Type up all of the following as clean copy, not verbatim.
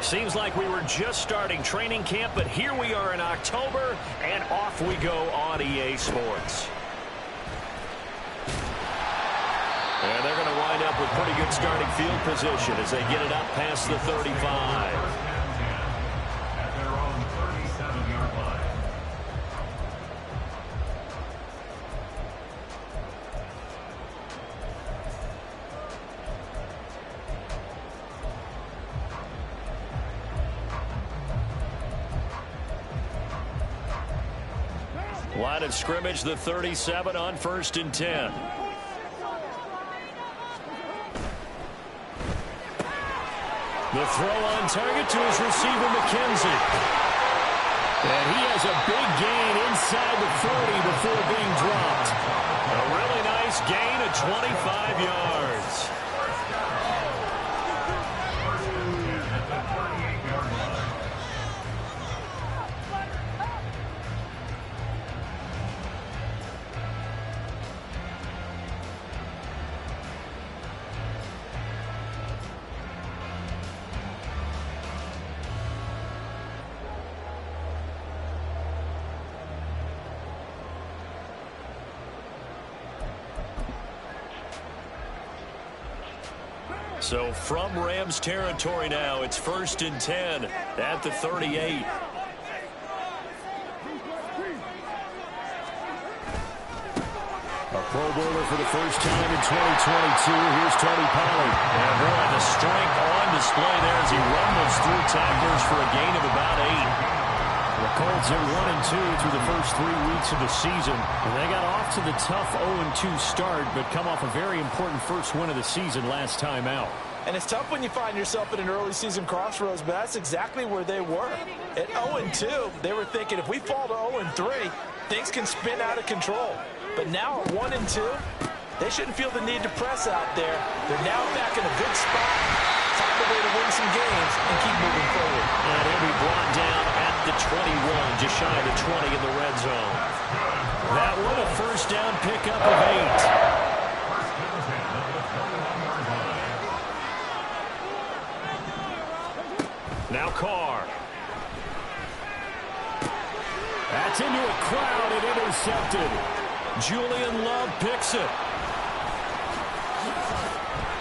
Seems like we were just starting training camp, but here we are in October, and off we go on EA Sports. And they're going to wind up with pretty good starting field position as they get it up past the 35. Line of scrimmage, the 37 on 1st and 10. The throw on target to his receiver, McKenzie. And he has a big gain inside the 40 before being dropped. A really nice gain of 25 yards. So from Rams territory now, it's 1st and 10 at the 38. A Pro Bowler for the first time in 2022. Here's Tony Pollard. And boy, the strength on display there as he rumbles through tacklers for a gain of about 8. The Colts are 1-2 through the first 3 weeks of the season. And they got off to the tough 0-2 start, but come off a very important first win of the season last time out. And it's tough when you find yourself at an early season crossroads, but that's exactly where they were. At 0-2, they were thinking if we fall to 0-3, things can spin out of control. But now at 1-2, they shouldn't feel the need to press out there. They're now back in a good spot. Find a way to win some games and keep moving forward. And he'll be brought down at the 21, just shy of the 20 in the red zone. That one a first down pickup of 8. Now Carr. That's into a crowd and intercepted. Julian Love picks it.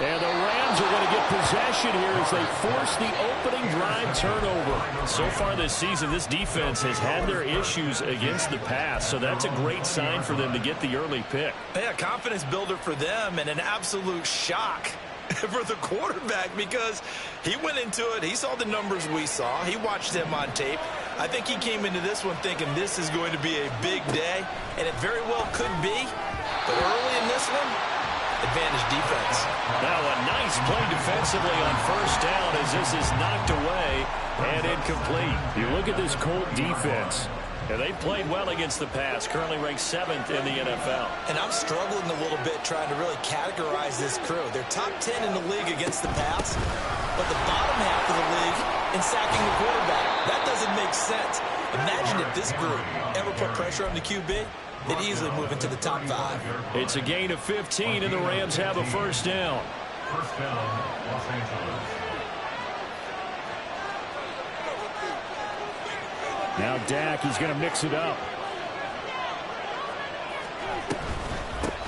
And the Rams are going to get possession here as they force the opening drive turnover. So far this season, this defense has had their issues against the pass, so that's a great sign for them to get the early pick. Yeah, confidence builder for them and an absolute shock for the quarterback because he went into it. He saw the numbers we saw. He watched them on tape. I think he came into this one thinking this is going to be a big day, and it very well could be. But early in this one, advantage defense. Now a nice play defensively on first down as this is knocked away and incomplete. You look at this Colt defense. And they played well against the pass, currently ranked 7th in the NFL. And I'm struggling a little bit trying to really categorize this crew. They're top 10 in the league against the pass, but the bottom half of the league in sacking the quarterback. That doesn't make sense. Imagine if this group ever put pressure on the QB, they'd easily move into the top 5. It's a gain of 15, and the Rams have a first down. First down, Los Angeles. Now Dak, he's going to mix it up.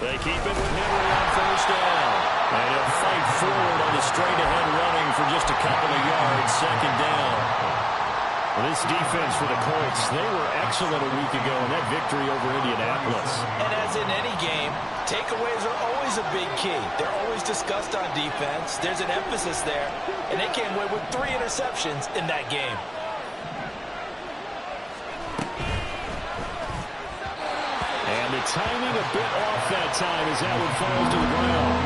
They keep it with Henry on first down. And he'll fight forward on the straight-ahead running for just a couple of yards, second down. Well, this defense for the Colts, they were excellent a week ago in that victory over Indianapolis. And as in any game, takeaways are always a big key. They're always discussed on defense. There's an emphasis there, and they came away with 3 interceptions in that game. And the timing a bit off that time as that one falls to the ground.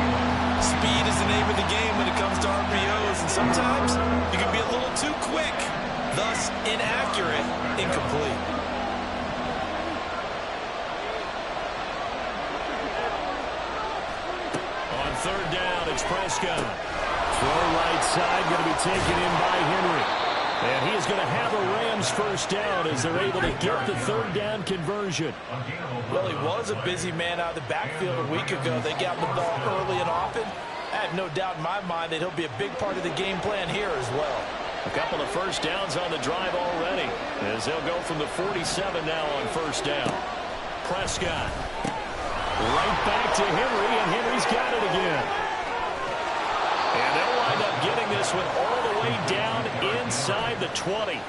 Speed is the name of the game when it comes to RPOs, and sometimes you can be a little too quick, thus inaccurate, incomplete. On third down, it's Prescott. Throw right side, going to be taken in by Henry. And he is going to have a Rams first down as they're able to get the third down conversion. Well, he was a busy man out of the backfield a week ago. They got the ball early and often. I have no doubt in my mind that he'll be a big part of the game plan here as well. A couple of first downs on the drive already, as they'll go from the 47 now on first down. Prescott. Right back to Henry, and Henry's got it again. And they'll wind up getting this one all the way down inside the 20.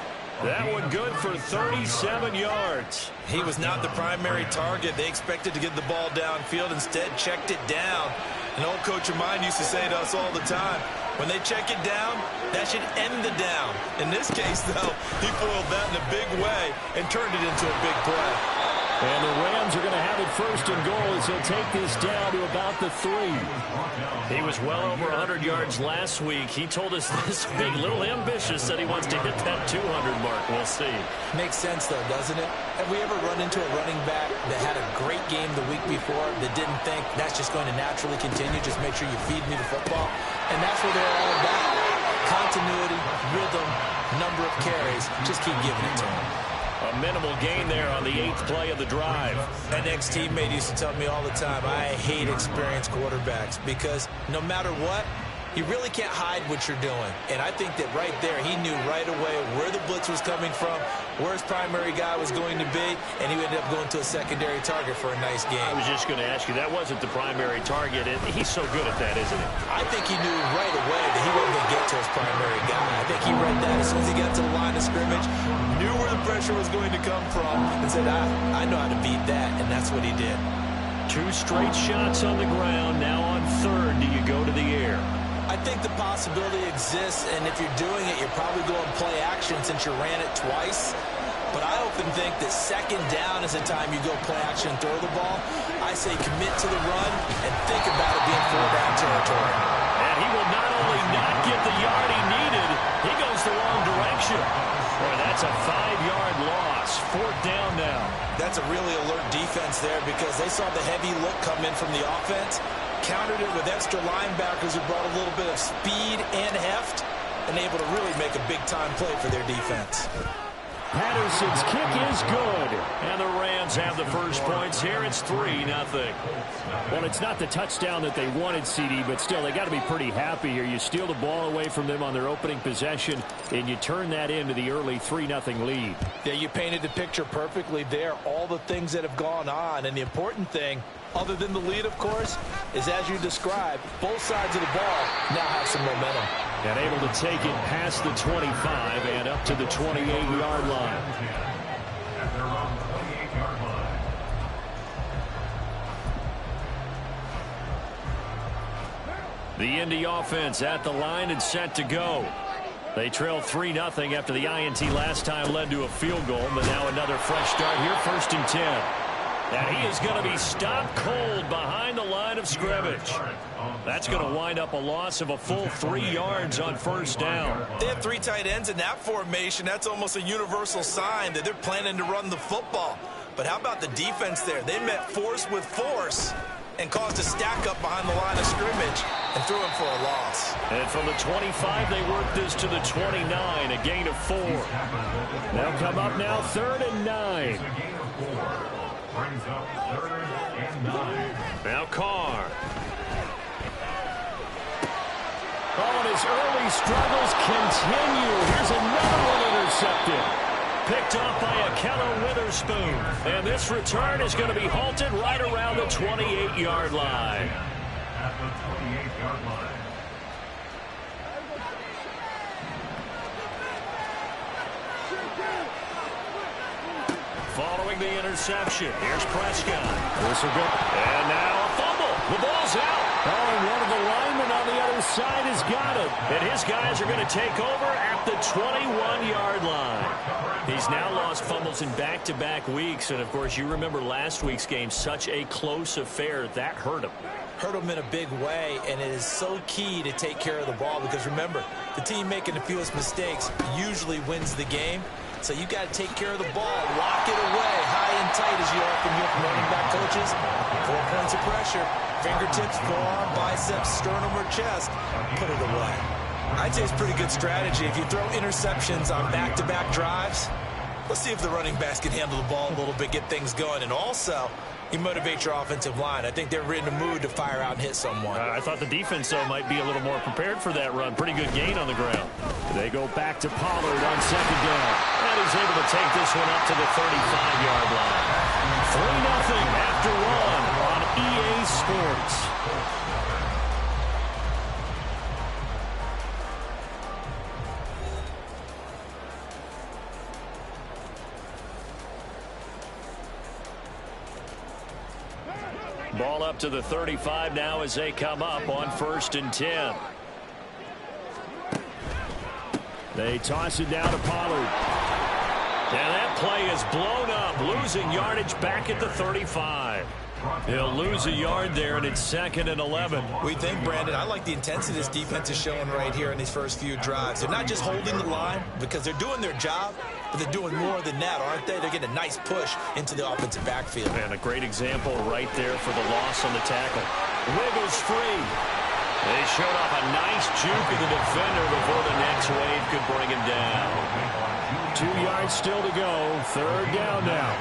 That one good for 37 yards. He was not the primary target. They expected to get the ball downfield. Instead, checked it down. An old coach of mine used to say to us all the time, when they check it down, that should end the down. In this case, though, he foiled that in a big way and turned it into a big play. And the Rams are going to have it first and goal as they'll take this down to about the 3. He was well over 100 yards last week. He told us this big, little ambitious, that he wants to hit that 200 mark. We'll see. Makes sense, though, doesn't it? Have we ever run into a running back that had a great game the week before that didn't think that's just going to naturally continue? Just make sure you feed me the football. And that's what they're all about. Continuity, rhythm, number of carries. Just keep giving it to him. A minimal gain there on the 8th play of the drive. An ex-teammate used to tell me all the time, I hate experienced quarterbacks because no matter what, you really can't hide what you're doing. And I think that right there, he knew right away where the blitz was coming from, where his primary guy was going to be, and he ended up going to a secondary target for a nice game. I was just going to ask you, that wasn't the primary target. He's so good at that, isn't he? I think he knew right away that he wasn't going to get to his primary guy. I think he read that as soon as he got to the line of scrimmage, knew where the pressure was going to come from, and said, I know how to beat that, and that's what he did. 2 straight shots on the ground. Now on 3rd, do you go to the air? I think the possibility exists, and if you're doing it, you're probably going play action since you ran it twice. But I often think that 2nd down is the time you go play action and throw the ball. I say commit to the run and think about it being 4-down territory. And he will not only not get the yard he needed, he goes the wrong direction. Boy, that's a 5-yard loss. 4th down now. That's a really alert defense there because they saw the heavy look come in from the offense, countered it with extra linebackers who brought a little bit of speed and heft, and able to really make a big-time play for their defense. Patterson's kick is good, and the Rams have the first points here. It's 3-0. Well, it's not the touchdown that they wanted, CD, but still, they got to be pretty happy here. You steal the ball away from them on their opening possession, and you turn that into the early 3-0 lead. Yeah, you painted the picture perfectly there, all the things that have gone on, and the important thing, other than the lead, of course, is as you described, both sides of the ball now have some momentum. And able to take it past the 25 and up to the 28-yard line. The Indy offense at the line and set to go. They trail 3-0 after the INT last time led to a field goal, but now another fresh start here, 1st and 10. And he is going to be stopped cold behind the line of scrimmage. That's going to wind up a loss of a full 3 yards on 1st down. They have 3 tight ends in that formation. That's almost a universal sign that they're planning to run the football. But how about the defense there? They met force with force and caused a stack up behind the line of scrimmage and threw him for a loss. And from the 25, they work this to the 29, a gain of 4. They'll come up now 3rd and 9. Brings up 3rd and 9. Now Carr. Oh, and his early struggles continue. Here's another one intercepted. Picked off by Akello Witherspoon. And this return is going to be halted right around the 28-yard line. At the 28-yard line. Following the interception, here's Prescott. This will go. And now a fumble. The ball's out. Oh, and one of the linemen on the other side has got it. And his guys are going to take over at the 21-yard line. He's now lost fumbles in back-to-back weeks. And, of course, you remember last week's game, such a close affair. That hurt him. Hurt him in a big way, and it is so key to take care of the ball because, remember, the team making the fewest mistakes usually wins the game. So you got to take care of the ball, lock it away, high and tight, as you often hear from running back coaches. 4 points of pressure, fingertips, forearm, biceps, sternum, or chest. Put it away. I'd say it's pretty good strategy. If you throw interceptions on back-to-back drives, let's see if the running backs can handle the ball a little bit, get things going. And also, He motivates your offensive line. I think they're in the mood to fire out and hit someone. I thought the defense, though, might be a little more prepared for that run. Pretty good gain on the ground. They go back to Pollard on second down. And he's able to take this one up to the 35-yard line. 3-0 after one on EA Sports. Ball up to the 35 now as they come up on 1st and 10. They toss it down to Pollard. And that play is blown up, losing yardage back at the 35. He'll lose a yard there, and it's 2nd and 11. We think, Brandon, I like the intensity this defense is showing right here in these first few drives. They're not just holding the line because they're doing their job, but they're doing more than that, aren't they? They're getting a nice push into the offensive backfield. And a great example right there for the loss on the tackle. Wiggles free. They showed off a nice juke of the defender before the next wave could bring him down. 2 yards still to go. 3rd down now.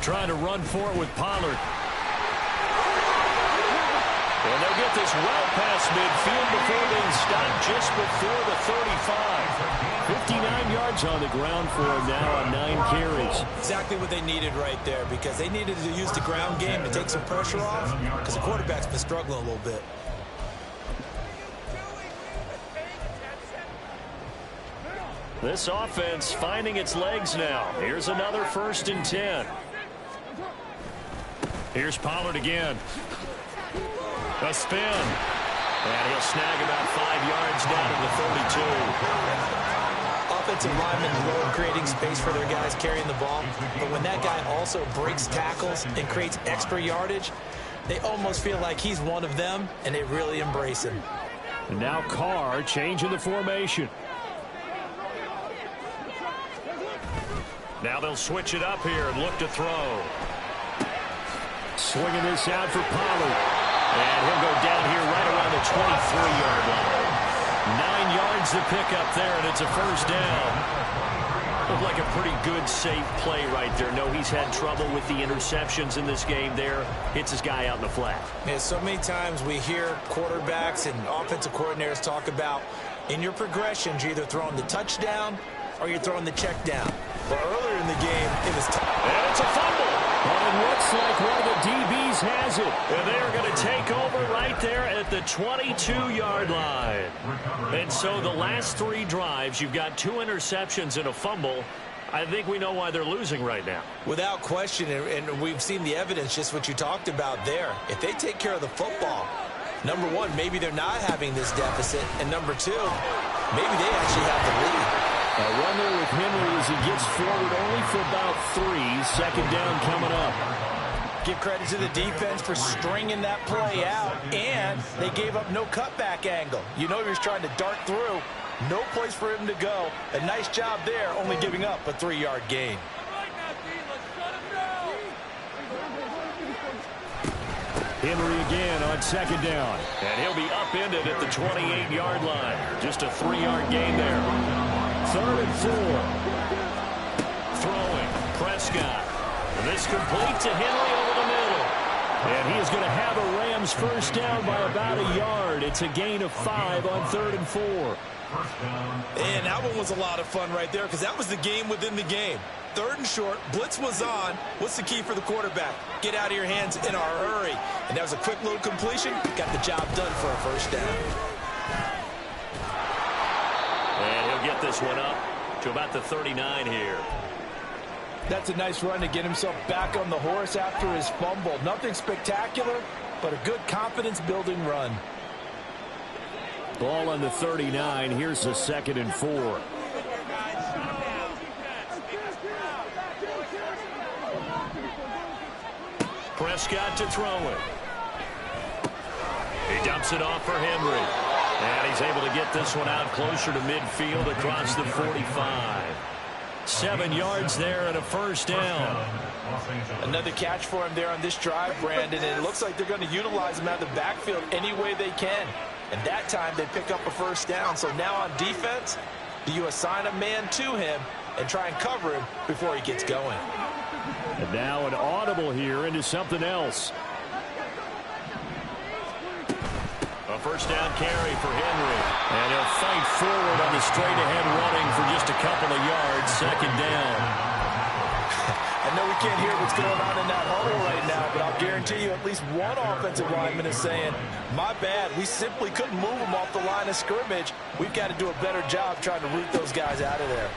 Trying to run for it with Pollard. And they'll get this well past midfield before being stopped just before the 35. 59 yards on the ground for him now on 9 carries. Exactly what they needed right there, because they needed to use the ground game to take some pressure off, because the quarterback's been struggling a little bit. This offense finding its legs now. Here's another 1st and 10. Here's Pollard again. A spin. And he'll snag about 5 yards down to the 32. Offensive linemen love creating space for their guys carrying the ball. But when that guy also breaks tackles and creates extra yardage, they almost feel like he's one of them, and they really embrace him. And now Carr changing the formation. Now they'll switch it up here and look to throw. Swinging this out for Pollard. And he'll go down here right around the 23-yard line. 9 yards to pick up there, and it's a 1st down. Looked like a pretty good, safe play right there. No, he's had trouble with the interceptions in this game there. Hits his guy out in the flat. Yeah, so many times we hear quarterbacks and offensive coordinators talk about in your progressions, you're either throwing the touchdown or you're throwing the check down. But earlier in the game, it was and it's a fumble. And it looks like one of the DBs has it. And they're going to take over right there at the 22-yard line. And so the last 3 drives, you've got 2 interceptions and a fumble. I think we know why they're losing right now. Without question, and we've seen the evidence, just what you talked about there. If they take care of the football, number one, maybe they're not having this deficit. And number 2, maybe they actually have the lead. A run there with Henry as he gets forward only for about 3. 2nd down coming up. Give credit to the defense for stringing that play out, and they gave up no cutback angle. You know he was trying to dart through. No place for him to go. A nice job there, only giving up a 3-yard gain. Henry again on 2nd down. And he'll be upended at the 28-yard line. Just a 3-yard gain there. 3rd and 4. Throwing. Prescott. And this complete to Henry over the middle. And he is going to have a Rams 1st down by about a yard. It's a gain of 5 on 3rd and 4. And that one was a lot of fun right there, because that was the game within the game. 3rd and short. Blitz was on. What's the key for the quarterback? Get out of your hands in a hurry. And that was a quick little completion. Got the job done for a 1st down. And he'll get this one up to about the 39 here. That's a nice run to get himself back on the horse after his fumble. Nothing spectacular, but a good confidence-building run. Ball on the 39. Here's the 2nd and 4. Prescott to throw it. He dumps it off for Henry. And he's able to get this one out closer to midfield across the 45. 7 yards there and a 1st down. Another catch for him there on this drive, Brandon. And it looks like they're going to utilize him out of the backfield any way they can. And that time they pick up a 1st down. So now on defense, Do you assign a man to him and try and cover him before he gets going? And now an audible here into something else. A first down carry for Henry. And he'll fight forward on the straight-ahead running for just a couple of yards. Second down. I know we can't hear what's going on in that huddle right now, but I'll guarantee you at least one offensive lineman is saying, my bad, we simply couldn't move them off the line of scrimmage. We've got to do a better job trying to root those guys out of there.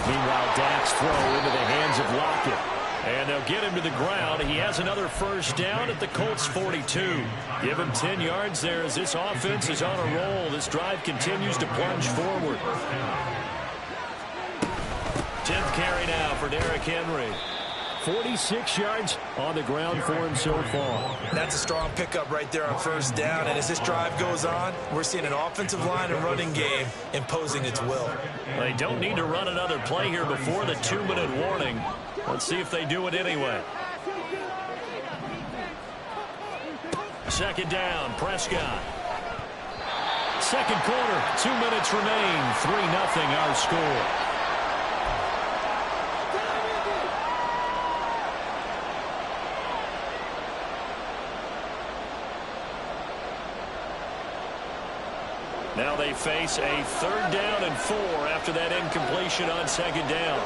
Meanwhile, Dak's throw into the hands of Lockett. And they'll get him to the ground. He has another first down at the Colts 42. Give him 10 yards there as this offense is on a roll. This drive continues to plunge forward. 10th carry now for Derrick Henry. 46 yards on the ground for him so far. That's a strong pickup right there on first down. And as this drive goes on, we're seeing an offensive line and running game imposing its will. They don't need to run another play here before the 2-minute warning. Let's see if they do it anyway. Second down, Prescott. Second quarter, 2 minutes remain. 3-0 our score. Now they face a 3rd down and 4 after that incompletion on second down.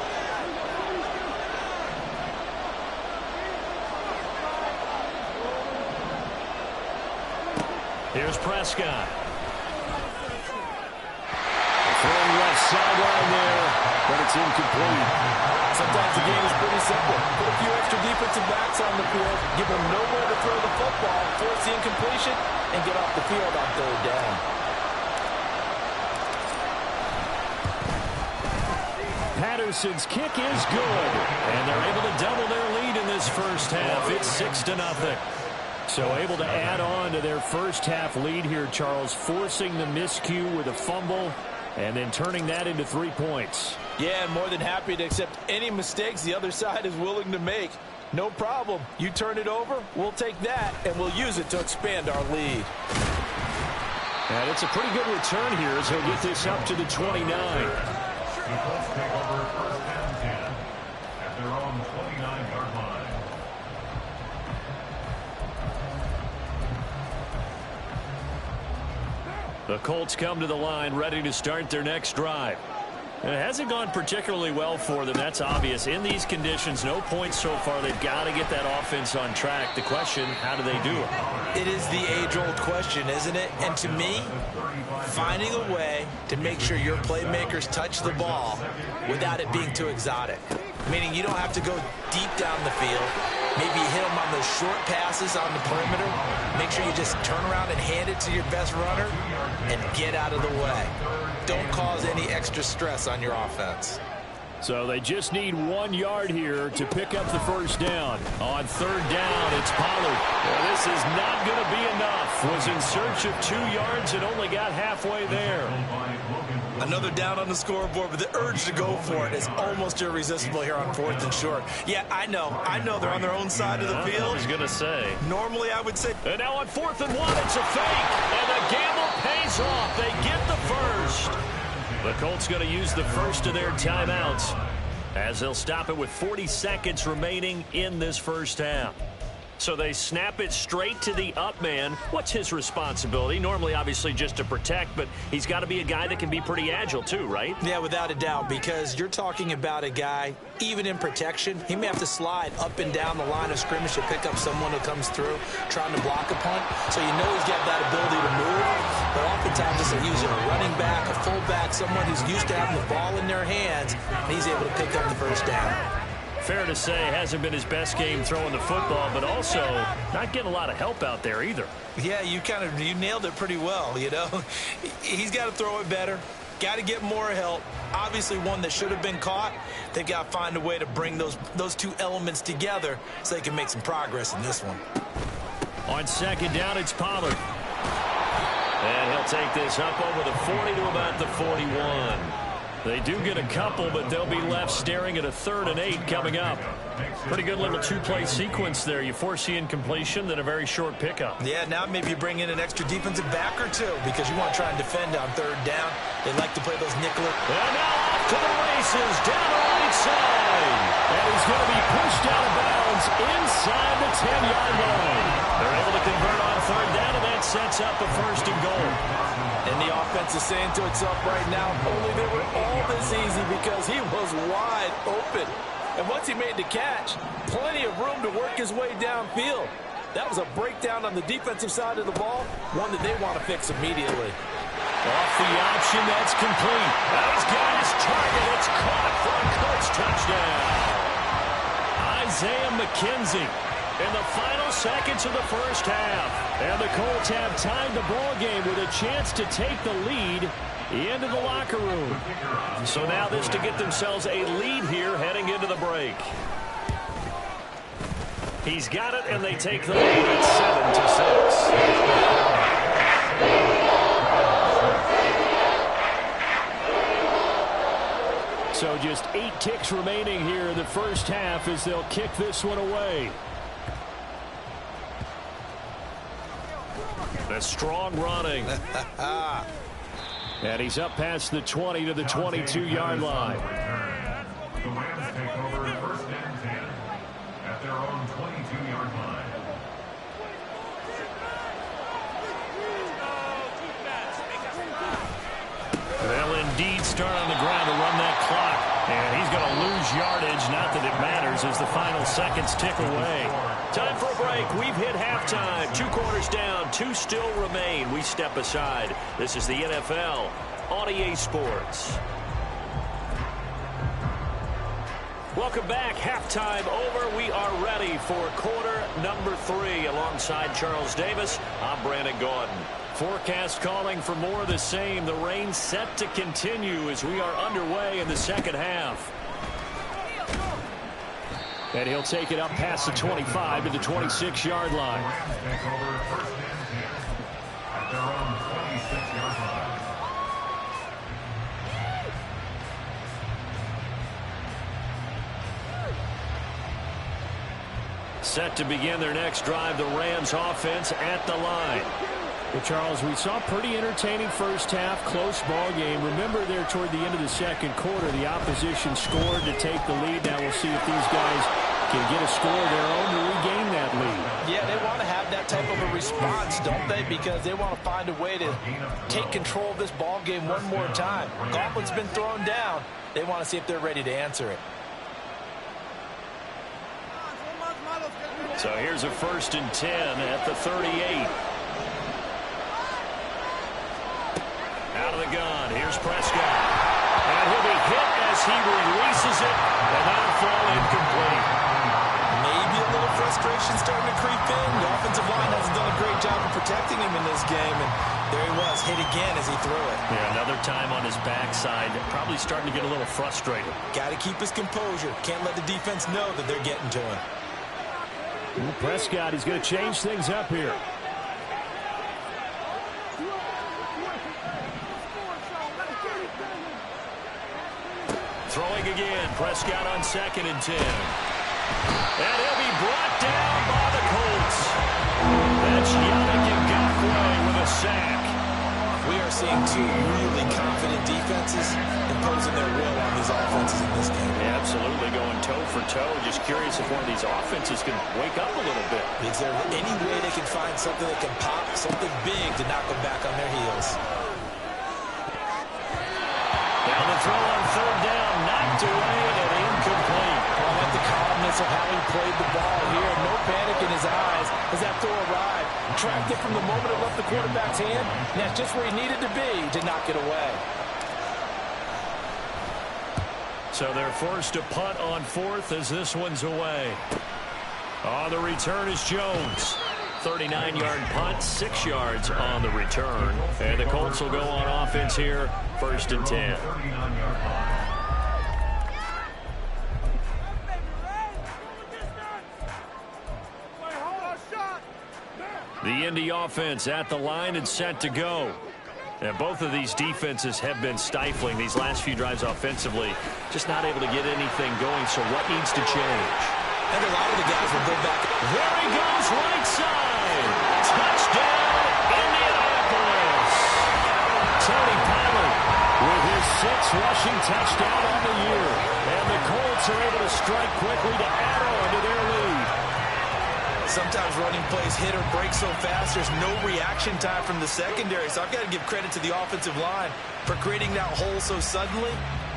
Here's Prescott. Throwing left sideline there, but it's incomplete. Sometimes the game is pretty simple. Put a few extra defensive backs on the field, give them nowhere to throw the football, force the incompletion, and get off the field on 3rd down. Patterson's kick is good, and they're able to double their lead in this first half. It's 6-0. So able to add on to their first half lead here, Charles, forcing the miscue with a fumble and then turning that into 3 points. Yeah, and more than happy to accept any mistakes the other side is willing to make. No problem. You turn it over, we'll take that, and we'll use it to expand our lead. And it's a pretty good return here as he'll get this up to the 29. The Colts take over first and 10 at their own 29-yard line. The Colts come to the line ready to start their next drive. And it hasn't gone particularly well for them. That's obvious. In these conditions, no points so far. They've got to get that offense on track. The question, how do they do it? It is the age-old question, isn't it? And to me, finding a way to make sure your playmakers touch the ball without it being too exotic. Meaning you don't have to go deep down the field. Maybe you hit them on those short passes on the perimeter. Make sure you just turn around and hand it to your best runner and get out of the way. Don't cause any extra stress on your offense. So they just need 1 yard here to pick up the first down. On 3rd down, it's Pollard. Well, this is not going to be enough. Was in search of 2 yards and only got halfway there. Another down on the scoreboard, but the urge to go for it is almost irresistible here on 4th and short. Yeah, I know they're on their own side of the field. I was going to say. Normally, I would say. And now on 4th and 1, it's a fake. And the gamble pays off. They get the first. The Colts going to use the first of their timeouts as they'll stop it with 40 seconds remaining in this first half. So they snap it straight to the up man. What's his responsibility? Normally, obviously, just to protect, but he's got to be a guy that can be pretty agile too, right? Yeah, without a doubt, because you're talking about a guy, even in protection, he may have to slide up and down the line of scrimmage to pick up someone who comes through trying to block a punt. So you know he's got that ability to move, but oftentimes it's using a running back, a fullback, someone who's used to having the ball in their hands, and he's able to pick up the first down. Fair to say, hasn't been his best game throwing the football, but also not getting a lot of help out there either. Yeah, you nailed it pretty well, you know. He's got to throw it better, got to get more help. Obviously one that should have been caught. They've got to find a way to bring those two elements together so they can make some progress in this one. On 2nd down, it's Pollard. And he'll take this up over the 40 to about the 41. They do get a couple, but they'll be left staring at a 3rd and 8 coming up. Pretty good little two-play sequence there. You force the incompletion, then a very short pickup. Yeah, now maybe you bring in an extra defensive back or two because you want to try and defend on 3rd down. They like to play those nickel. And now off to the races, down the right side. And he's going to be pushed out of bounds inside the 10-yard line. They're able to convert on 3rd down, and that sets up a 1st and goal. And the offense is saying to itself right now, only they were all this easy because he was wide open. And once he made the catch, plenty of room to work his way downfield. That was a breakdown on the defensive side of the ball, one that they want to fix immediately. Off the option, that's complete. He's got his target. It's caught for a Colts touchdown. Isaiah McKenzie in the final seconds of the first half. And the Colts have tied the ball game with a chance to take the lead into the locker room. So now this to get themselves a lead here heading into the break. He's got it, and they take the lead at 7-6. So just 8 ticks remaining here in the first half as they'll kick this one away. A strong running. And he's up past the 20 to the 22-yard line. The Rams take over 1st and 10 at their own 22-yard line. They'll indeed start on the ground to run that clock. And he's going to lose yardage. Not that it matters as the final seconds tick away. Time for a break. We've hit halftime. 2 quarters down. 2 still remain. We step aside. This is the NFL on EA Sports. Welcome back. Halftime over. We are ready for quarter number 3. Alongside Charles Davis, I'm Brandon Gaudin. Forecast calling for more of the same. The rain set to continue as we are underway in the second half. And he'll take it up past the 25 to the 26-yard line. Take over 1st and 10 at their own 26-yard line. Set to begin their next drive, the Rams offense at the line. Well, Charles, we saw pretty entertaining first half, close ball game. Remember there toward the end of the second quarter, the opposition scored to take the lead. Now we'll see if these guys can get a score of their own to regain that lead. Yeah, they want to have that type of a response, don't they? Because they want to find a way to take control of this ball game one more time. Gauntlet's been thrown down. They want to see if they're ready to answer it. So here's a 1st and 10 at the 38. Out of the gun. Here's Prescott. And he'll be hit as he releases it. And that'll fall incomplete. Maybe a little frustration starting to creep in. The offensive line hasn't done a great job of protecting him in this game. And there he was, hit again as he threw it. Yeah, another time on his backside. Probably starting to get a little frustrated. Got to keep his composure. Can't let the defense know that they're getting to him. Ooh, Prescott, he's going to change things up here. Throwing again. Prescott on 2nd and 10. And he'll be brought down by the Colts. That's Yannick Ngakoue with a sack. We are seeing 2 really confident defenses imposing their will on these offenses in this game. Yeah, absolutely, going toe for toe. Just curious if one of these offenses can wake up a little bit. Is there any way they can find something that can pop, something big to knock them back on their heels? Down the throw on 3rd down, knocked away and incomplete. I like the calmness of how he played the ball here. No panic in his eyes as that throw arrived. Tracked it from the moment it left the quarterback's hand. And that's just where he needed to be to knock it away. So they're forced to punt on 4th as this one's away. On the return is Jones. 39-yard punt, 6 yards on the return. And the Colts will go on offense here, 1st and 10. The Indy offense at the line and set to go. And both of these defenses have been stifling these last few drives offensively. Just not able to get anything going, so what needs to change? I think a lot of the guys will go back. There he goes, right side. Touchdown, Indianapolis. Tony Pollard with his 6th rushing touchdown on the year. And the Colts are able to strike quickly to add on to their lead. Sometimes running plays hit or break so fast, there's no reaction time from the secondary. So I've got to give credit to the offensive line for creating that hole so suddenly.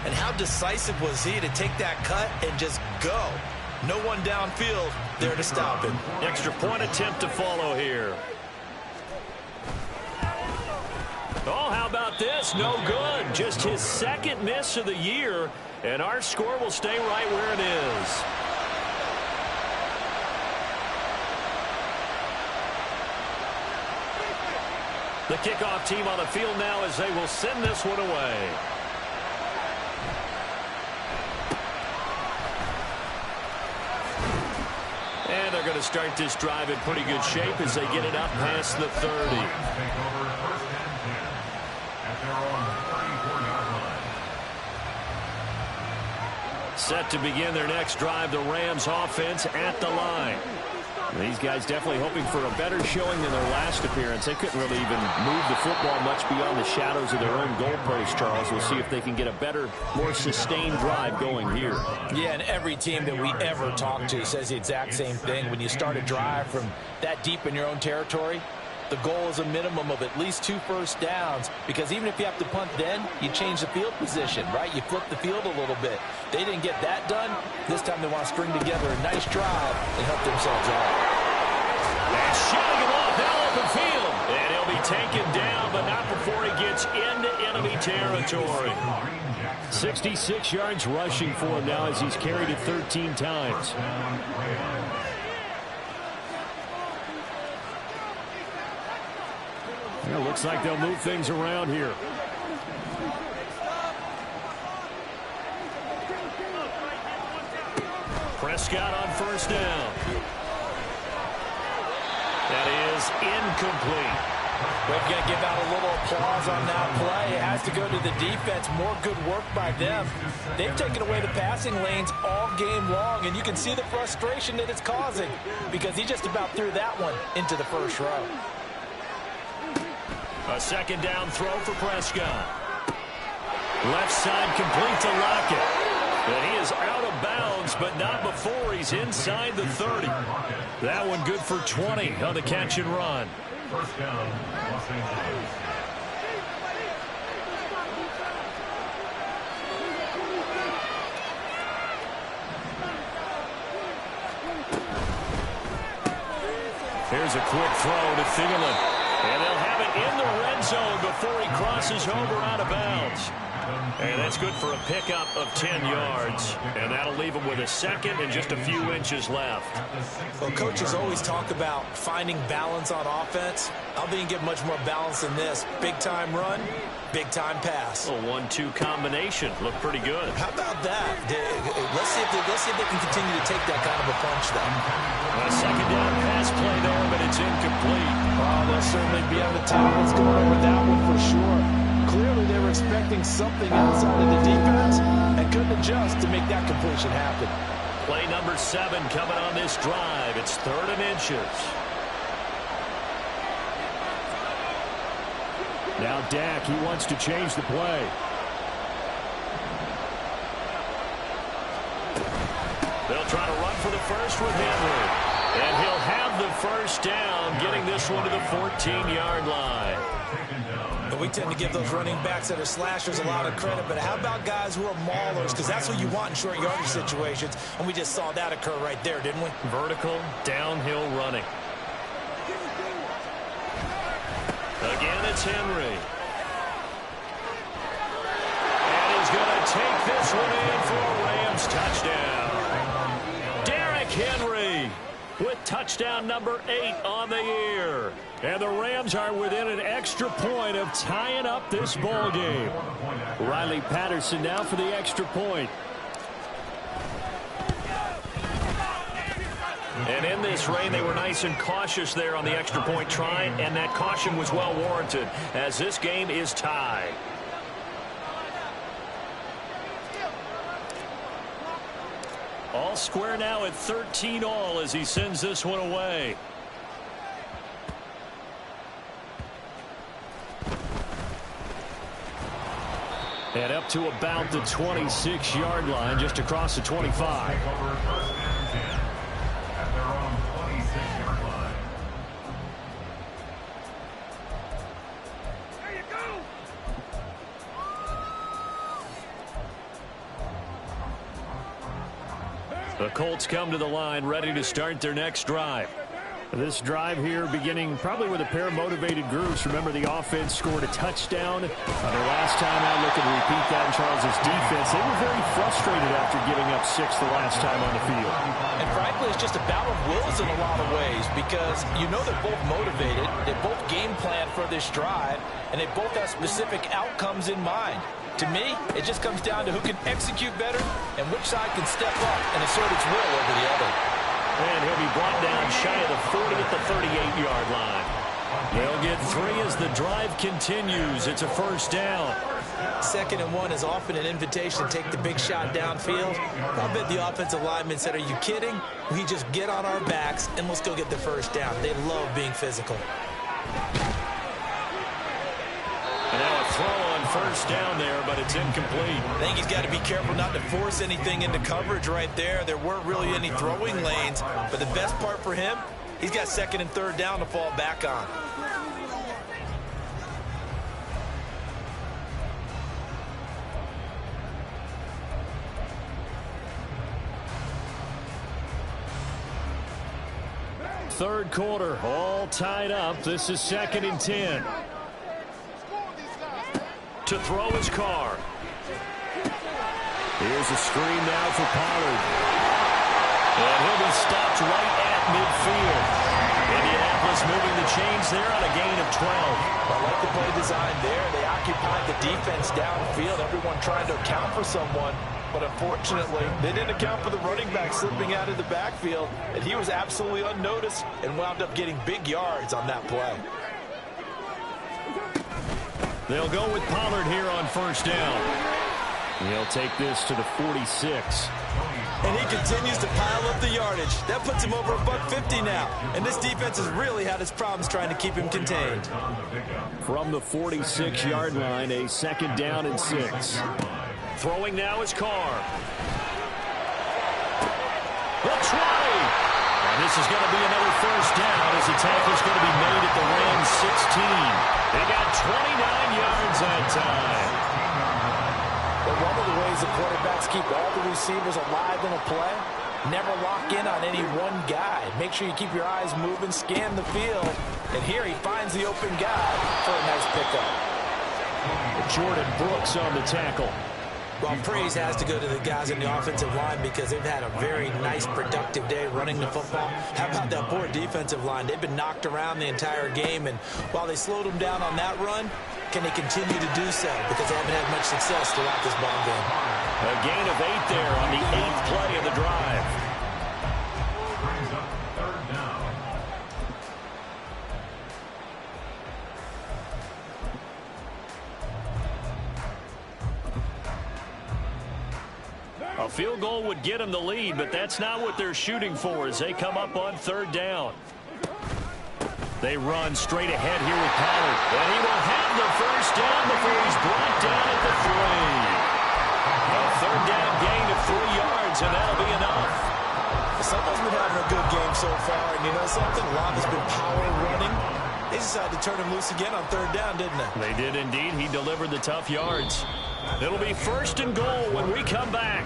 And how decisive was he to take that cut and just go? No one downfield there to stop him. Extra point attempt to follow here. Oh, how about this? No good. Just his 2nd miss of the year. And our score will stay right where it is. The kickoff team on the field now as they will send this one away. And they're going to start this drive in pretty good shape as they get it up past the 30. Set to begin their next drive, the Rams offense at the line. These guys definitely hoping for a better showing than their last appearance. They couldn't really even move the football much beyond the shadows of their own goalpost, Charles. We'll see if they can get a better, more sustained drive going here. Yeah, and every team that we ever talk to says the exact same thing. When you start a drive from that deep in your own territory, the goal is a minimum of at least 2 first downs, because even if you have to punt then, you change the field position, right? You flip the field a little bit. They didn't get that done. This time they want to string together a nice drive and help themselves out. And shooting him off now open field. And he'll be taken down, but not before he gets into enemy territory. 66 yards rushing for him now as he's carried it 13 times. It looks like they'll move things around here. Prescott on first down. That is incomplete. We're going to give out a little applause on that play. It has to go to the defense. More good work by them. They've taken away the passing lanes all game long, and you can see the frustration that it's causing because he just about threw that one into the first row. A 2nd down throw for Prescott. Left side complete to Lockett. And he is out of bounds, but not before he's inside the 30. That one good for 20 on the catch and run. First down, Los Angeles. Here's a quick throw to Thielen. And they'll have it in the red zone before he crosses over out of bounds. And that's good for a pickup of 10 yards. And that'll leave him with a 2nd and just a few inches left. Well, coaches always talk about finding balance on offense. I think you get much more balance than this. Big-time run, big-time pass. A 1-2 combination. Looked pretty good. How about that? Let's see if they can continue to take that kind of a punch, though. A 2nd down pass play there, but it's incomplete. Oh, they'll certainly be on the tablets going over that one for sure. Clearly, they were expecting something outside of the defense and couldn't adjust to make that completion happen. Play number 7 coming on this drive. It's 3rd and inches. Now Dak, he wants to change the play. They'll try to run for the first with Henry. And he'll have the first down, getting this one to the 14-yard line. But we tend to give those running backs that are slashers a lot of credit. But how about guys who are maulers? Because that's what you want in short yardage situations. And we just saw that occur right there, didn't we? Vertical, downhill running. Again, it's Henry. And he's going to take this one in for a Rams touchdown. Derrick Henry with touchdown number 8 on the year. And the Rams are within an extra point of tying up this ball game. Riley Patterson now for the extra point. And in this rain, they were nice and cautious there on the extra point try, and that caution was well warranted as this game is tied. All square now at 13-all as he sends this one away. And up to about the 26-yard line, just across the 25. The Colts come to the line, ready to start their next drive. This drive here beginning probably with a pair of motivated groups. Remember, the offense scored a touchdown their last time out. Looking to repeat that in Charles' defense. They were very frustrated after giving up 6 the last time on the field. And frankly, it's just a battle of wills in a lot of ways because you know they're both motivated. They both game plan for this drive, and they both have specific outcomes in mind. To me, it just comes down to who can execute better and which side can step up and assert its will over the other. And he'll be brought down shy of the 40 at the 38-yard line. They'll get 3 as the drive continues. It's a first down. 2nd and 1 is often an invitation to take the big shot downfield. I bet the offensive lineman said, are you kidding? We just get on our backs and let's go get the first down. They love being physical. And now a throw on first down there, but it's incomplete. I think he's got to be careful not to force anything into coverage right there. There weren't really any throwing lanes, but the best part for him, he's got 2nd and 3rd down to fall back on. Third quarter, all tied up. This is 2nd and 10. To throw his car. Here's a screen now for Pollard. And he'll be stopped right at midfield. Indianapolis moving the chains there on a gain of 12. I like the play design there. They occupied the defense downfield. Everyone trying to account for someone. But unfortunately, they didn't account for the running back slipping out of the backfield. And he was absolutely unnoticed and wound up getting big yards on that play. They'll go with Pollard here on first down. He'll take this to the 46. And he continues to pile up the yardage. That puts him over $150 now. And this defense has really had its problems trying to keep him contained. From the 46-yard line, a 2nd down and 6. Throwing now is Carr. The try. And this is going to be another first down as the tackle's going to be made at the Rams 16. They got 29 yards that time. But one of the ways the quarterbacks keep all the receivers alive in a play, never lock in on any one guy. Make sure you keep your eyes moving, scan the field. And here he finds the open guy for a nice pickup. Jordan Brooks on the tackle. Well, praise has to go to the guys in the offensive line because they've had a very nice, productive day running the football. How about that poor defensive line? They've been knocked around the entire game, and while they slowed them down on that run, can they continue to do so? Because they haven't had much success throughout this ball game. A gain of 8 there on the 8th play of the drive. Brings up 3rd down. A field goal would get them the lead, but that's not what they're shooting for as they come up on 3rd down. They run straight ahead here with Pollard. And he will have the first down before he's brought down at the 3. A 3rd down gain of 3 yards, and that'll be enough. Someone's been having a good game so far, and you know something? A lot has been power running. They decided to turn him loose again on 3rd down, didn't they? They did indeed. He delivered the tough yards. It'll be 1st and goal when we come back.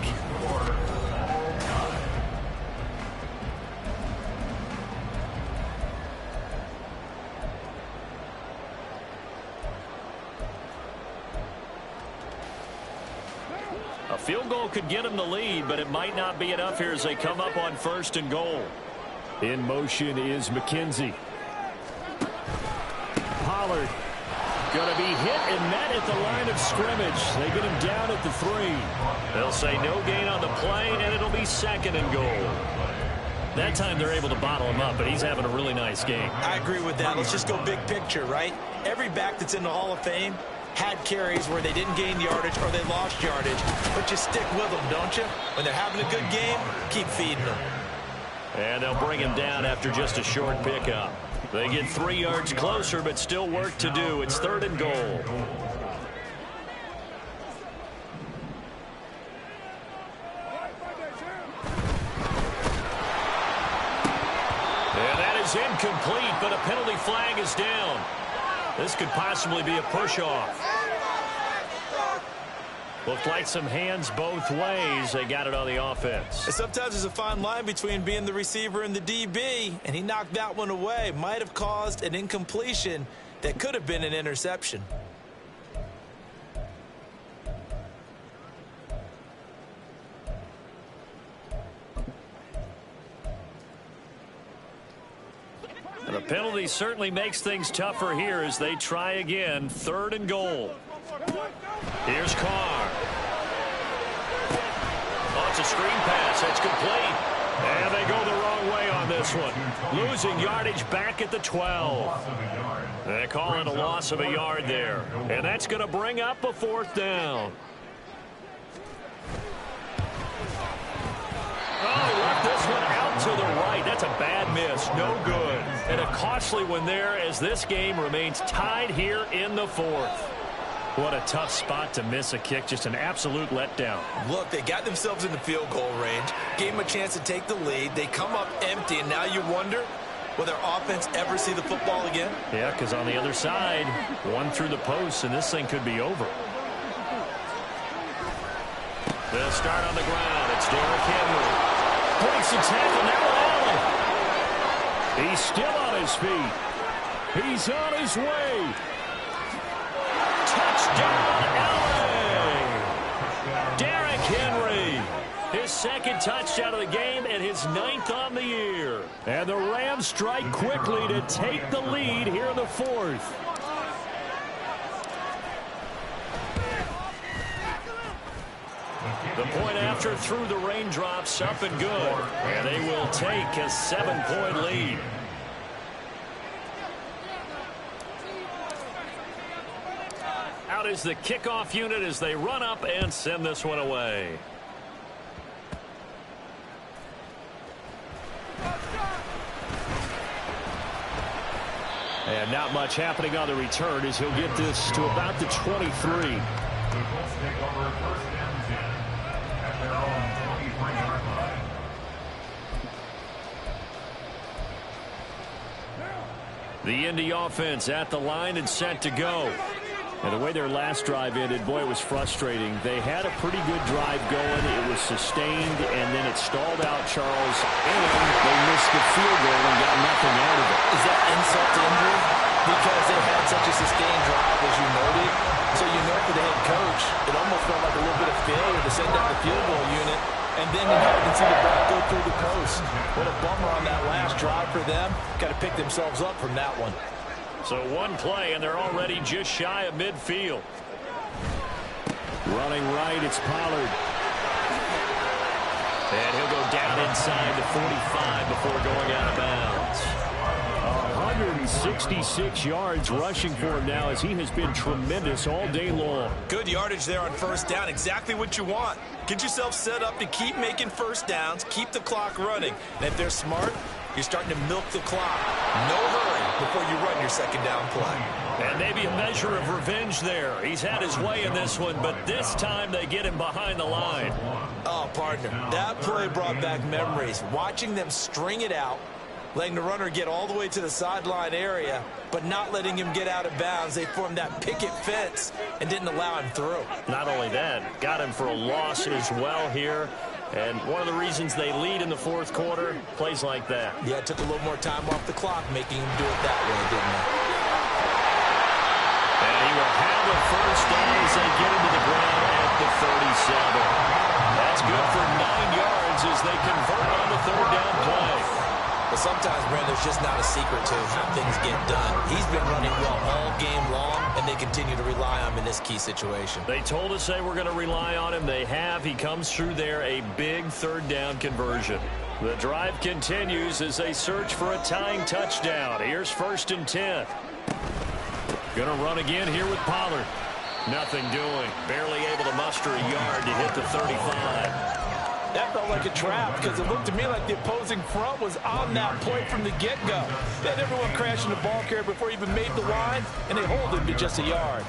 A field goal could get them the lead, but it might not be enough here as they come up on 1st and goal. In motion is McKenzie. Pollard going to be hit and met at the line of scrimmage. They get him down at the 3. They'll say no gain on the play, and it'll be 2nd and goal. That time they're able to bottle him up, but he's having a really nice game. I agree with that. Let's just go big picture, right? Every back that's in the Hall of Fame had carries where they didn't gain yardage or they lost yardage, but you stick with them, don't you? When they're having a good game, keep feeding them. And they'll bring him down after just a short pickup. They get 3 yards closer, but still work to do. It's 3rd and goal. And that is incomplete, but a penalty flag is down. This could possibly be a push-off. Looked like some hands both ways. They got it on the offense. And sometimes there's a fine line between being the receiver and the DB, and he knocked that one away. Might have caused an incompletion that could have been an interception. And the penalty certainly makes things tougher here as they try again. 3rd and goal. Here's Carr. Oh, it's a screen pass. That's complete. And they go the wrong way on this one. Losing yardage back at the 12. They call it a loss of a yard there. And that's going to bring up a 4th down. Oh, he left this one out to the right. That's a bad miss. No good. And a costly one there as this game remains tied here in the 4th. What a tough spot to miss a kick. Just an absolute letdown. Look, they got themselves in the field goal range, gave them a chance to take the lead. They come up empty, and now you wonder, will their offense ever see the football again? Yeah, because on the other side, one through the post, and this thing could be over. They'll start on the ground. It's Derrick Henry. Breaks the tackle. Now Allen. He's still on his feet. He's on his way. Touchdown, Allen. Derrick Henry. His 2nd touchdown of the game and his 9th on the year. And the Rams strike quickly to take the lead here in the 4th. The point after through the raindrops, up and good. And they will take a 7-point lead. Out is the kickoff unit as they run up and send this one away. And not much happening on the return as he'll get this to about the 23. The Colts take over 1st and 10 at their own 23-yard line. The Indy offense at the line and set to go. And the way their last drive ended, boy, it was frustrating. They had a pretty good drive going. It was sustained, and then it stalled out, Charles, and they missed the field goal and got nothing out of it. Is that insult to injury? Because they had such a sustained drive, as you noted. So you know for the head coach, it almost felt like a little bit of failure to send out the field goal unit, and then you can see the ball go through the post. What a bummer on that last drive for them. Got to pick themselves up from that one. So one play, and they're already just shy of midfield. Running right, it's Pollard. And he'll go down inside the 45 before going out of bounds. 166 yards rushing for him now as he has been tremendous all day long. Good yardage there on 1st down. Exactly what you want. Get yourself set up to keep making 1st downs, keep the clock running. And if they're smart, you're starting to milk the clock. No hurry before you run your 2nd down play. And maybe a measure of revenge there. He's had his way in this one, but this time they get him behind the line. Oh, partner, that play brought back memories. Watching them string it out, letting the runner get all the way to the sideline area, but not letting him get out of bounds. They formed that picket fence and didn't allow him through. Not only that, got him for a loss as well here. And one of the reasons they lead in the 4th quarter, plays like that. Yeah, it took a little more time off the clock, making him do it that way, didn't it? And he will have a 1st down as they get into the ground at the 37. That's good for 9 yards as they convert on the 3rd down play. But sometimes, Brand, there's just not a secret to how things get done. He's been running well all game long, and they continue to rely on him in this key situation. They told us they were going to rely on him. They have. He comes through there, a big 3rd down conversion. The drive continues as they search for a tying touchdown. Here's 1st and 10. Gonna run again here with Pollard. Nothing doing. Barely able to muster a yard to hit the 35. That felt like a trap because it looked to me like the opposing front was on that play from the get-go. They had everyone crashing the ball carrier before he even made the line, and they hold him to just a yard.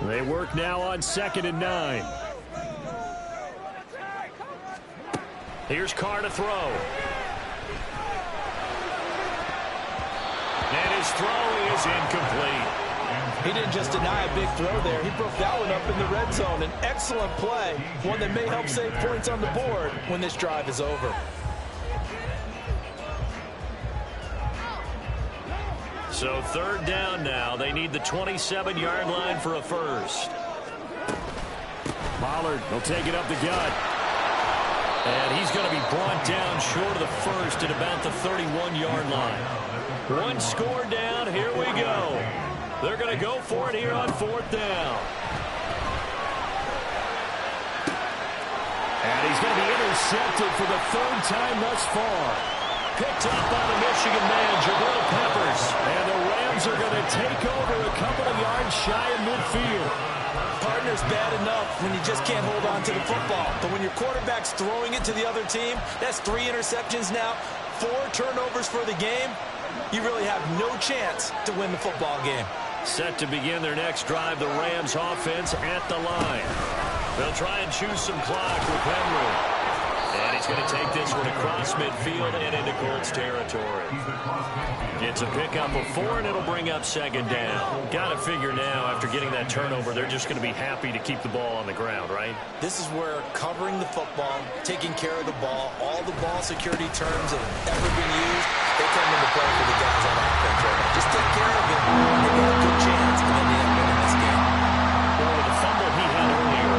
They work now on 2nd and 9. Here's Carr to throw. And his throw is incomplete. He didn't just deny a big throw there. He broke that one up in the red zone. An excellent play, one that may help save points on the board when this drive is over. So 3rd down now. They need the 27-yard line for a first. Pollard will take it up the gut. And he's going to be brought down short of the first at about the 31-yard line. One score down. Here we go. They're going to go for it here on 4th down. And he's going to be intercepted for the 3rd time thus far. Picked up by the Michigan man, Jabril Peppers. And the Rams are going to take over a couple of yards shy of midfield. Partner's bad enough when you just can't hold on to the football. But when your quarterback's throwing it to the other team, that's 3 interceptions now, 4 turnovers for the game. You really have no chance to win the football game. Set to begin their next drive, the Rams offense at the line. They'll try and choose some clock with Henry. And he's going to take this one across midfield and into Colts territory. It's a pickup of 4, and it'll bring up 2nd down. Got to figure now, after getting that turnover, they're just going to be happy to keep the ball on the ground, right? This is where covering the football, taking care of the ball, all the ball security terms that have ever been used, they come into play for the guys on offense right now. Just take care of it, and they got a good chance of ending up winning this game. Well, with the fumble he had earlier,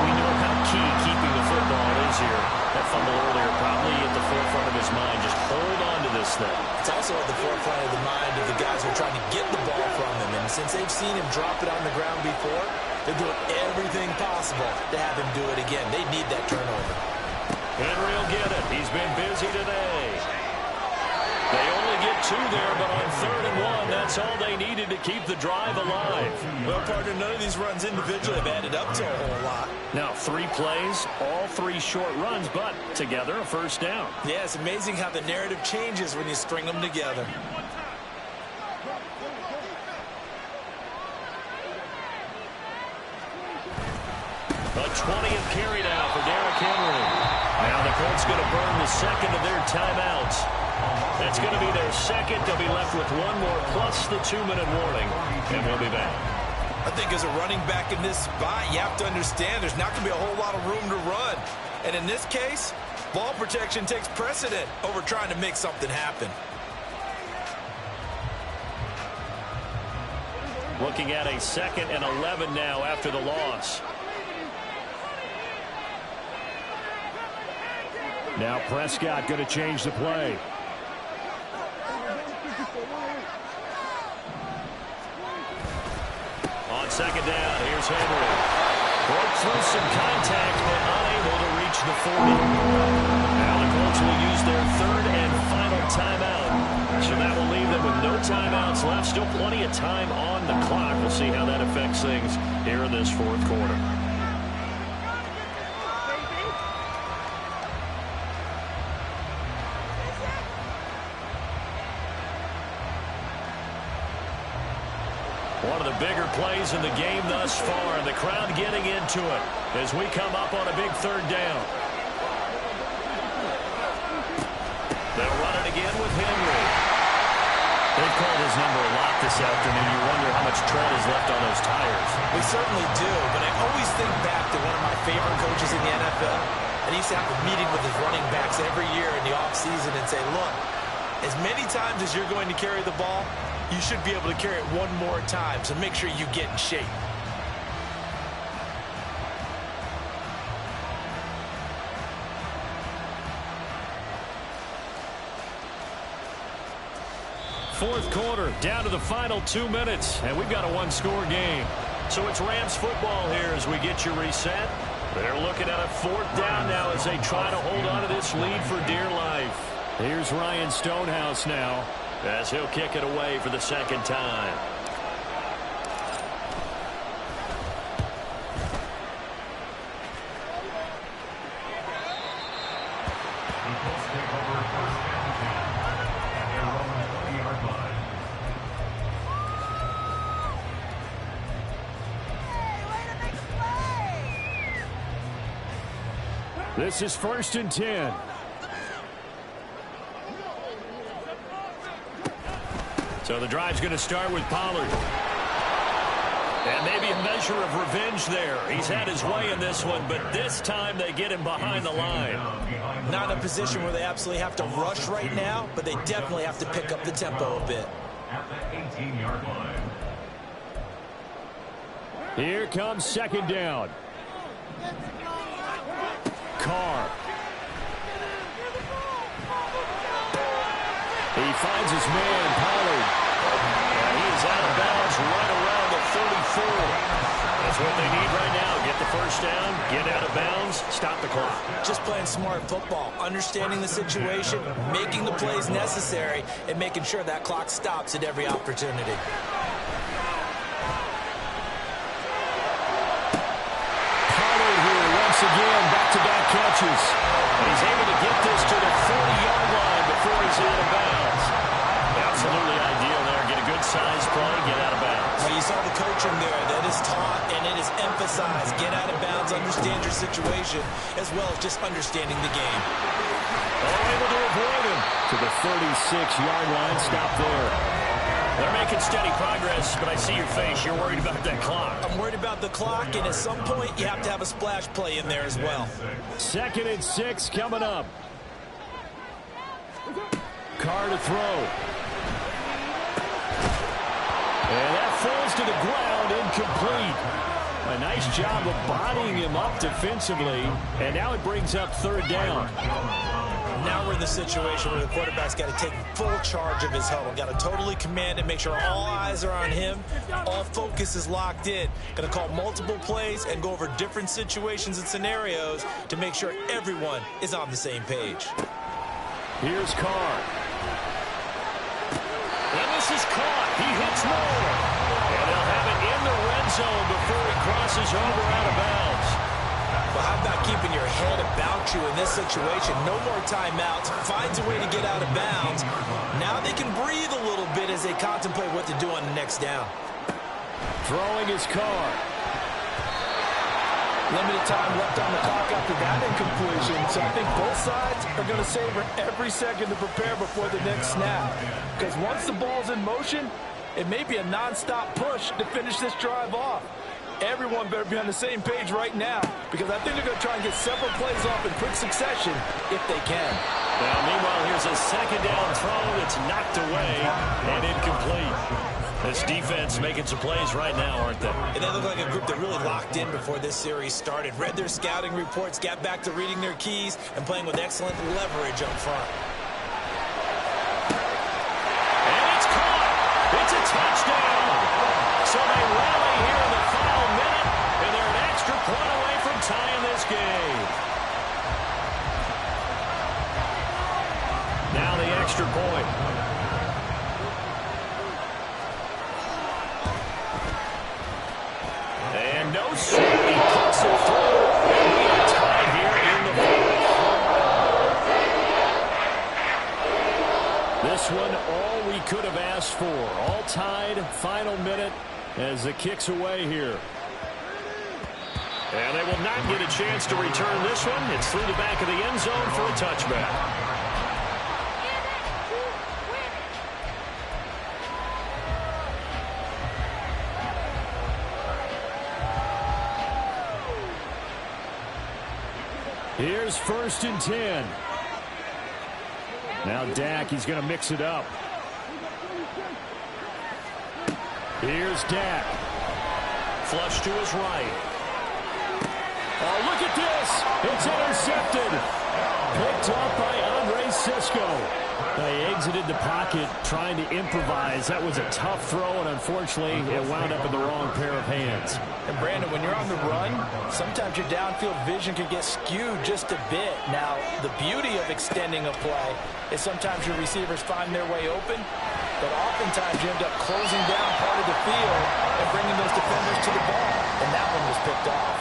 we know how key keeping the football is here. That fumble earlier probably at the forefront of his mind. Just hold on to this thing. It's also at the forefront of the mind of the guys who are trying to get the ball from him. And since they've seen him drop it on the ground before, they're doing everything possible to have him do it again. They need that turnover. Henry will get it. He's been busy today. They only get 2 there, but on 3rd and 1, that's all they needed to keep the drive alive. Well, partner, none of these runs individually have added up to a whole lot. Now, 3 plays, all 3 short runs, but together a 1st down. Yeah, it's amazing how the narrative changes when you string them together. A 20th carry now for Derrick Henry. Now the Colts going to burn the 2nd of their timeouts. That's going to be their 2nd. They'll be left with 1 more plus the 2-minute warning, and we'll be back. I think as a running back in this spot, you have to understand there's not going to be a whole lot of room to run. And in this case, ball protection takes precedent over trying to make something happen. Looking at a 2nd and 11 now after the loss. Now Prescott going to change the play. On 2nd down, here's Henry. Broke through some contact, but unable to reach the 40. Now the Colts will use their 3rd and final timeout. So that will leave them with no timeouts left. Still plenty of time on the clock. We'll see how that affects things here in this 4th quarter. One of the bigger plays in the game thus far, and the crowd getting into it as we come up on a big 3rd down. They'll run it again with Henry. They've called his number a lot this afternoon. You wonder how much tread is left on those tires. We certainly do, but I always think back to one of my favorite coaches in the NFL, and he used to have a meeting with his running backs every year in the offseason and say, look, as many times as you're going to carry the ball, you should be able to carry it 1 more time, so make sure you get in shape. Fourth quarter, down to the final 2 minutes, and we've got a 1-score game. So it's Rams football here as we get you reset. They're looking at a 4th down now as they try to hold on to this lead for dear life. Here's Ryan Stonehouse now as he'll kick it away for the 2nd time. This is 1st and 10. So the drive's going to start with Pollard. And maybe a measure of revenge there. He's had his way in this one, but this time they get him behind the line. Not in a position where they absolutely have to rush right now, but they definitely have to pick up the tempo a bit. At the 18-yard line. Here comes 2nd down. Carr. He finds his man, Pollard. And he is out of bounds right around the 34. That's what they need right now. Get the 1st down, get out of bounds, stop the clock. Just playing smart football, understanding the situation, making the plays necessary, and making sure that clock stops at every opportunity. Again, back-to-back catches. And he's able to get this to the 40-yard line before he's out of bounds. Absolutely ideal there. Get a good size play, get out of bounds. Well, you saw the coaching there. That is taught and it is emphasized. Get out of bounds, understand your situation, as well as just understanding the game. Able to avoid him to the 36-yard line. Stop there. They're making steady progress, but I see your face. You're worried about that clock. I'm worried about the clock, and at some point, you have to have a splash play in there as well. 2nd and 6 coming up. Carr to throw. And that falls to the ground, incomplete. A nice job of bodying him up defensively, and now it brings up 3rd down. Now we're in the situation where the quarterback's got to take full charge of his huddle. Got to totally command and make sure all eyes are on him. All focus is locked in. Going to call multiple plays and go over different situations and scenarios to make sure everyone is on the same page. Here's Carr. And this is caught. He hits Moore. And they'll have it in the red zone before he crosses over out of bounds. Well, how about keeping your head about you in this situation? No more timeouts. Finds a way to get out of bounds. Now they can breathe a little bit as they contemplate what to do on the next down. Throwing his Carr. Limited time left on the clock after that incompletion. So I think both sides are going to savor every second to prepare before the next snap. Because once the ball's in motion, it may be a non-stop push to finish this drive off. Everyone better be on the same page right now, because I think they're going to try and get several plays off in quick succession if they can. Now, meanwhile, here's a 2nd down throw that's knocked away and incomplete. This defense making some plays right now, aren't they? And they look like a group that really locked in before this series started. Read their scouting reports, got back to reading their keys, and playing with excellent leverage up front. And it's caught. It's a touchdown. So they rally here in the final minute, and they're an extra point away from tying this game. Now the extra point. And no safety puts it through. And we are tied here in the fourth. This one, all we could have asked for. All tied, final minute as the kick's away here. And they will not get a chance to return this one. It's through the back of the end zone for a touchback. Here's 1st and 10. Now Dak, he's going to mix it up. Here's Dak. Flush to his right. Oh, look at this. It's intercepted. Picked up by Andre Sisco. They exited the pocket trying to improvise. That was a tough throw, and unfortunately, it wound up in the wrong pair of hands. And Brandon, when you're on the run, sometimes your downfield vision can get skewed just a bit. Now, the beauty of extending a play is sometimes your receivers find their way open, but oftentimes you end up closing down part of the field and bringing those defenders to the ball. And that one was picked off.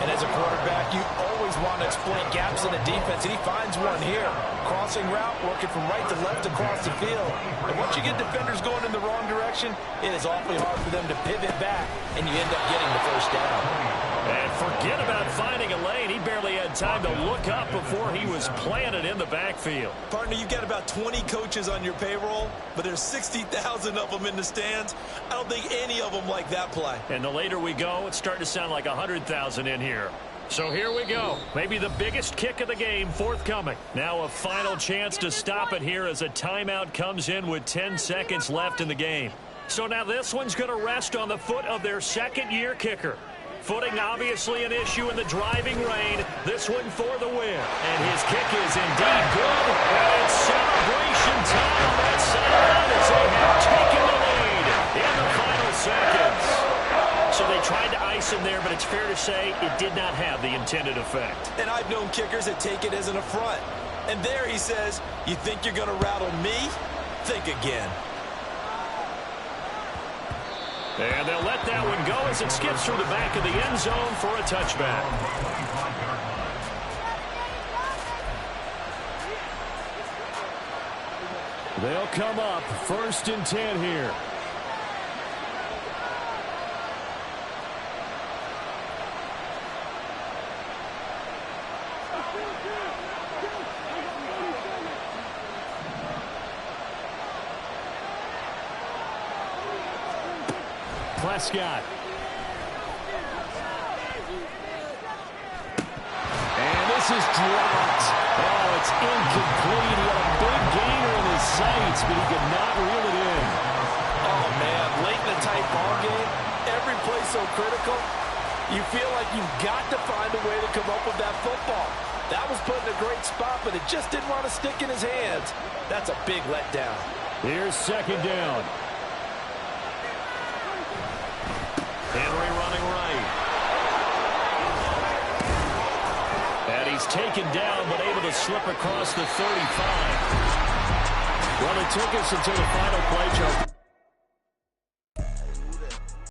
And as a quarterback, you always want to exploit gaps in the defense, and he finds one here. Crossing route, working from right to left across the field. And once you get defenders going in the wrong direction, it is awfully hard for them to pivot back, and you end up getting the first down. And forget about finding a lane. He barely had time to look up before he was planted in the backfield. Partner, you've got about 20 coaches on your payroll, but there's 60,000 of them in the stands. I don't think any of them like that play. And the later we go, it's starting to sound like 100,000 in here. So here we go. Maybe the biggest kick of the game forthcoming. Now a final chance to stop it here as a timeout comes in with 10 seconds left in the game. So now this one's going to rest on the foot of their second-year kicker. Footing obviously an issue in the driving rain. This one for the win. And his kick is indeed good. And it's celebration time on that sideline as they have taken the lead in the final seconds. So they tried to ice him there, but it's fair to say it did not have the intended effect. And I've known kickers that take it as an affront. And there he says, you think you're going to rattle me? Think again. And they'll let that one go as it skips through the back of the end zone for a touchback. They'll come up 1st and 10 here. Prescott. And this is dropped. Oh, it's incomplete. He had a big gainer in his sights, but he could not reel it in. Oh, man, late in the tight ball game, every play so critical, you feel like you've got to find a way to come up with that football. That was put in a great spot, but it just didn't want to stick in his hands. That's a big letdown. Here's 2nd down. Henry running right. And he's taken down, but able to slip across the 35. Well, it took us until the final play, Charles.